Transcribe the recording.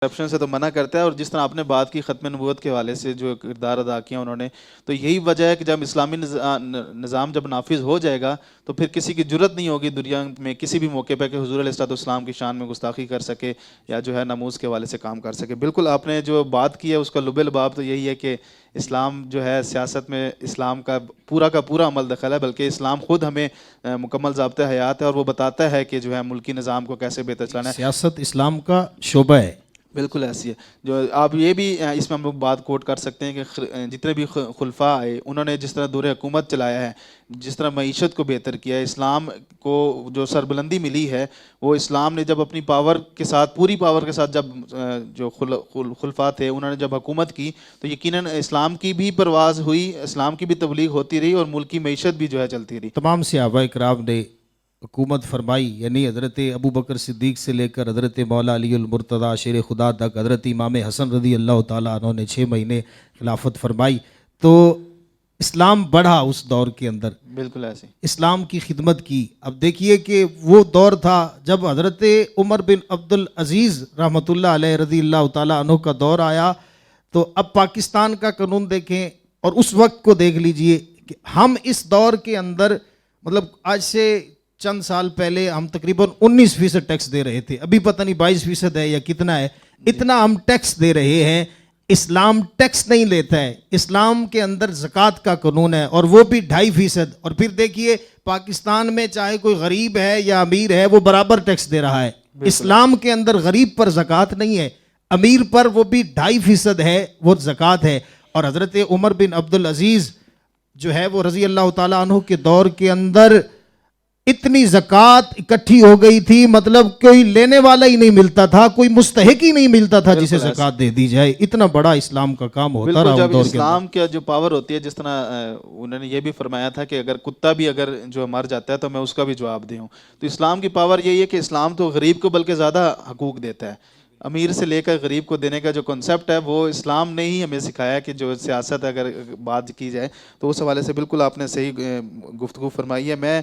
Corruption سے تو منع کرتا ہے، اور جس طرح آپ نے بات کی ختم نبوت کے حوالے سے جو کردار ادا کیا انہوں نے، تو یہی وجہ ہے کہ جب اسلامی نظام جب نافذ ہو جائے گا تو پھر کسی کی جرت نہیں ہوگی دنیا میں کسی بھی موقع پہ کہ حضور علیہ السلام کی شان میں گستاخی کر سکے یا جو ہے ناموس کے حوالے سے کام کر سکے۔ بالکل آپ نے جو بات کی ہے اس کا لب لباب تو یہی ہے کہ اسلام جو ہے سیاست میں اسلام کا پورا عمل دخل ہے، بلکہ اسلام خود ہمیں مکمل ضابطۂ حیات ہے، اور وہ بتاتا ہے کہ جو ہے ملکی نظام کو کیسے بہتر چلانا ہے۔ سیاست اسلام کا شعبہ ہے۔ بالکل ایسی ہے۔ جو آپ یہ بھی اس میں ہم لوگ بات کوٹ کر سکتے ہیں کہ جتنے بھی خلفاء آئے انہوں نے جس طرح دور حکومت چلایا ہے، جس طرح معیشت کو بہتر کیا ہے، اسلام کو جو سربلندی ملی ہے وہ اسلام نے جب اپنی پاور کے ساتھ، پوری پاور کے ساتھ، جب جو خلفاء تھے انہوں نے جب حکومت کی تو یقیناً اسلام کی بھی پرواز ہوئی، اسلام کی بھی تبلیغ ہوتی رہی، اور ملک کی معیشت بھی جو ہے چلتی رہی۔ تمام صحابہ کرام نے حکومت فرمائی، یعنی حضرت ابو بکر صدیق سے لے کر حضرت مولا علی المرتضیٰ شیر خدا تک، حضرت امام حسن رضی اللہ تعالیٰ عنہ نے 6 مہینے خلافت فرمائی، تو اسلام بڑھا اس دور کے اندر، بالکل ایسے اسلام کی خدمت کی۔ اب دیکھیے کہ وہ دور تھا جب حضرت عمر بن عبد العزیز رحمۃ اللہ علیہ رضی اللہ تعالیٰ عنہ کا دور آیا، تو اب پاکستان کا قانون دیکھیں اور اس وقت کو دیکھ لیجئے کہ ہم اس دور کے اندر، مطلب آج سے چند سال پہلے ہم تقریباً 19% ٹیکس دے رہے تھے، ابھی پتہ نہیں 22% ہے یا کتنا ہے، اتنا ہم ٹیکس دے رہے ہیں۔ اسلام ٹیکس نہیں لیتا ہے، اسلام کے اندر زکوٰۃ کا قانون ہے، اور وہ بھی 2.5%۔ اور پھر دیکھیے پاکستان میں چاہے کوئی غریب ہے یا امیر ہے وہ برابر ٹیکس دے رہا ہے۔ اسلام کے اندر غریب پر زکوٰۃ نہیں ہے، امیر پر وہ بھی 2.5% ہے، وہ زکوٰۃ ہے۔ اور حضرت عمر بن عبد العزیز جو ہے وہ رضی اللہ تعالیٰ عنہ کے دور کے اندر اتنی زکوٰۃ اکٹھی ہو گئی تھی، مطلب کوئی لینے والا ہی نہیں ملتا تھا، کوئی مستحق ہی نہیں ملتا تھا جسے زکوٰۃ دے دی جائے۔ اتنا بڑا اسلام کا کام ہوتا رہا جب دور کے اسلام کی جو پاور ہوتی ہے، جس طرح انہوں نے یہ بھی فرمایا تھا کہ اگر کتا بھی اگر جو مر جاتا ہے تو میں اس کا بھی جواب دوں، تو اسلام کی پاور یہی ہے کہ اسلام تو غریب کو بلکہ زیادہ حقوق دیتا ہے۔ امیر سے لے کر غریب کو دینے کا جو کنسیپٹ ہے وہ اسلام نے ہی ہمیں سکھایا کہ جو سیاست اگر بات کی جائے تو اس حوالے سے بالکل آپ نے صحیح گفتگو فرمائی ہے۔ میں